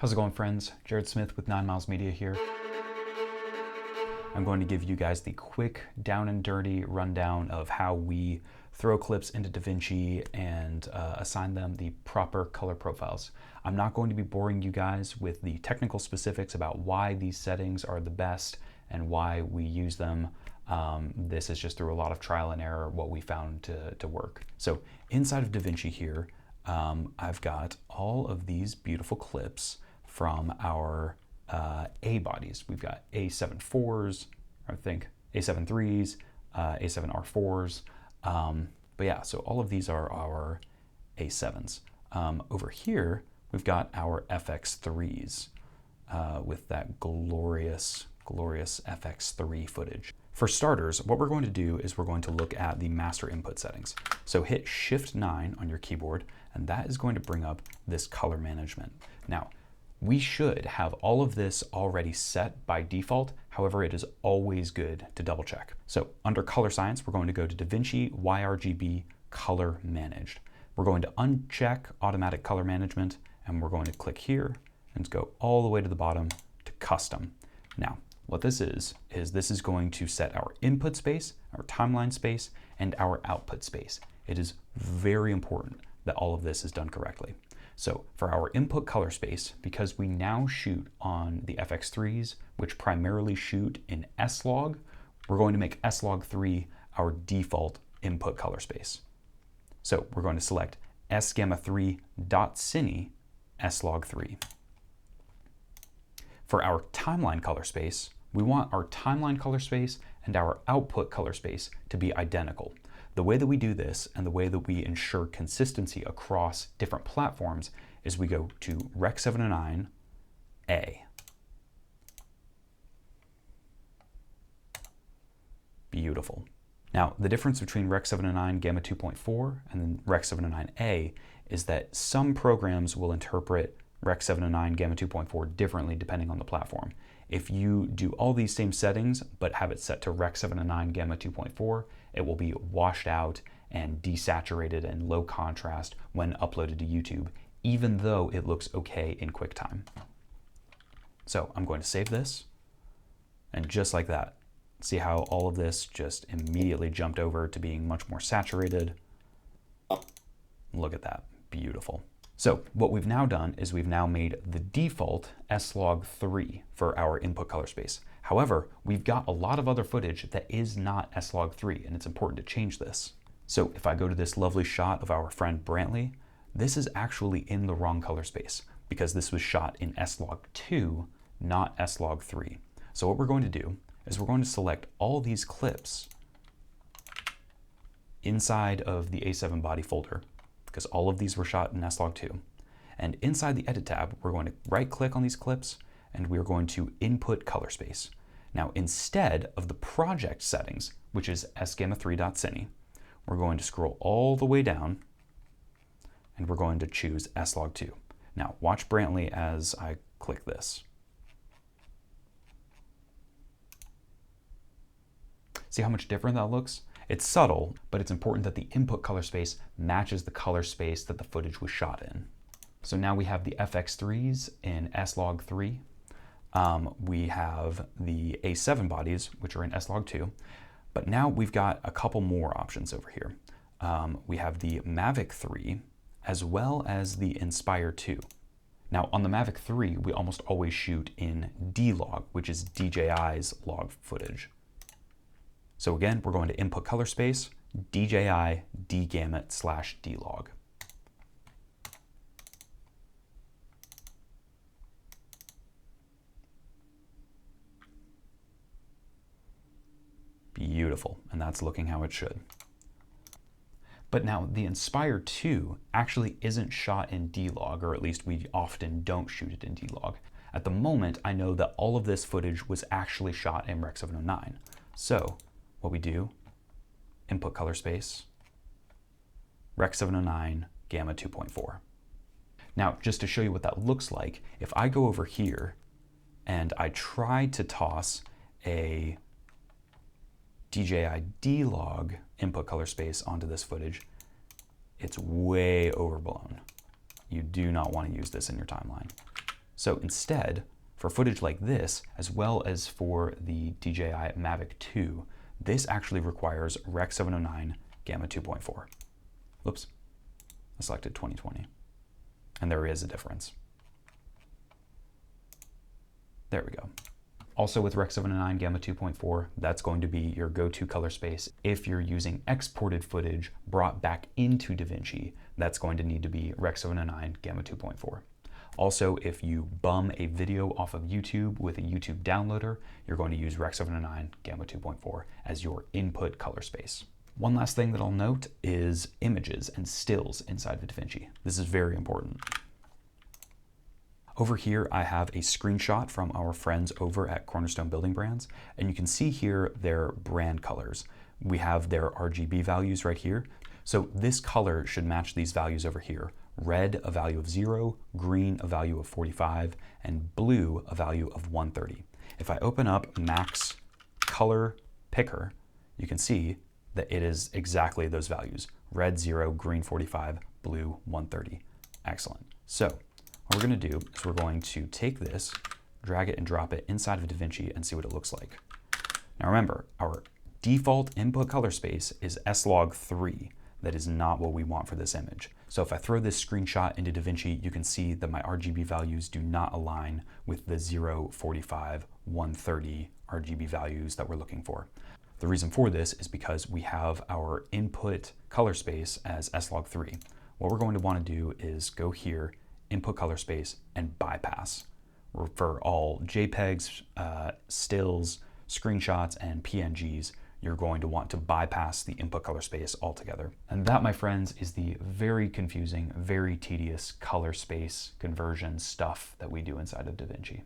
How's it going, friends? Jared Smith with 9miles Media here. I'm going to give you guys the quick down and dirty rundown of how we throw clips into DaVinci and assign them the proper color profiles. I'm not going to be boring you guys with the technical specifics about why these settings are the best and why we use them. This is just through a lot of trial and error what we found to work. So inside of DaVinci here, I've got all of these beautiful clips from our A bodies. We've got A7-4s, I think A7-3s, A7R4s. But yeah, so all of these are our A7s. Over here, we've got our FX3s with that glorious FX3 footage. For starters, what we're going to do is we're going to look at the master input settings. So hit Shift-9 on your keyboard, and that is going to bring up this color management. Now, we should have all of this already set by default. However, it is always good to double check. So under color science, we're going to go to DaVinci YRGB color managed. We're going to uncheck automatic color management, and we're going to click here and go all the way to the bottom to custom. Now, what this is this is going to set our input space, our timeline space, and our output space. It is very important that all of this is done correctly. So for our input color space, because we now shoot on the FX3s, which primarily shoot in S-Log, we're going to make S-Log3 our default input color space. So we're going to select sgamma3.cine S-Log3. For our timeline color space, we want our timeline color space and our output color space to be identical. The way that we do this and the way that we ensure consistency across different platforms is we go to Rec 709 A. Beautiful. Now, the difference between Rec 709 Gamma 2.4 and then Rec 709A is that some programs will interpret Rec 709 Gamma 2.4 differently depending on the platform. If you do all these same settings but have it set to Rec 709 Gamma 2.4, it will be washed out and desaturated and low contrast when uploaded to YouTube, even though it looks okay in QuickTime. So I'm going to save this, and just like that, see how all of this just immediately jumped over to being much more saturated. Look at that, beautiful. So what we've now done is we've now made the default S-Log3 for our input color space. However, we've got a lot of other footage that is not S-Log3, and it's important to change this. So if I go to this lovely shot of our friend Brantley, this is actually in the wrong color space because this was shot in S-Log2, not S-Log3. So what we're going to do is we're going to select all these clips inside of the A7 body folder, because all of these were shot in S-Log2. And inside the Edit tab, we're going to right-click on these clips, and we're going to Input Color Space. Now, instead of the project settings, which is sgamma3.cine, we're going to scroll all the way down, and we're going to choose S-Log2. Now, watch Brantley as I click this. See how much different that looks? It's subtle, but it's important that the input color space matches the color space that the footage was shot in. So now we have the FX3s in S-Log3. We have the A7 bodies, which are in S-Log2. But now we've got a couple more options over here. We have the Mavic 3 as well as the Inspire 2. Now on the Mavic 3, we almost always shoot in D-Log, which is DJI's log footage. So again, we're going to input color space, DJI dgamut/D-Log. Beautiful, and that's looking how it should. But now the Inspire 2 actually isn't shot in D-Log, or at least we often don't shoot it in D-Log. At the moment, I know that all of this footage was actually shot in Rec 709. So what we do, input color space, Rec 709 Gamma 2.4. Now, just to show you what that looks like, if I go over here and I try to toss a DJI D-Log input color space onto this footage, it's way overblown. You do not want to use this in your timeline. So instead, for footage like this, as well as for the DJI Mavic 2, this actually requires Rec. 709 Gamma 2.4. Whoops, I selected 2020. And there is a difference. There we go. Also with Rec. 709 Gamma 2.4, that's going to be your go-to color space. If you're using exported footage brought back into DaVinci, that's going to need to be Rec. 709 Gamma 2.4. Also, if you bum a video off of YouTube with a YouTube downloader, you're going to use Rec. 709 Gamma 2.4 as your input color space. One last thing that I'll note is images and stills inside of DaVinci. This is very important. Over here, I have a screenshot from our friends over at Cornerstone Building Brands, and you can see here their brand colors. We have their RGB values right here. So this color should match these values over here. Red, a value of 0, green, a value of 45, and blue, a value of 130. If I open up Max Color Picker, you can see that it is exactly those values. Red 0, green 45, blue 130. Excellent. So what we're going to do is we're going to take this, drag it and drop it inside of DaVinci and see what it looks like. Now remember, our default input color space is slog3. That is not what we want for this image. So if I throw this screenshot into DaVinci, you can see that my RGB values do not align with the 0, 45, 130 RGB values that we're looking for. The reason for this is because we have our input color space as slog3. What we're going to want to do is go here, input color space, and bypass. For all JPEGs, stills, screenshots, and PNGs, you're going to want to bypass the input color space altogether. And that, my friends, is the very confusing, very tedious color space conversion stuff that we do inside of DaVinci.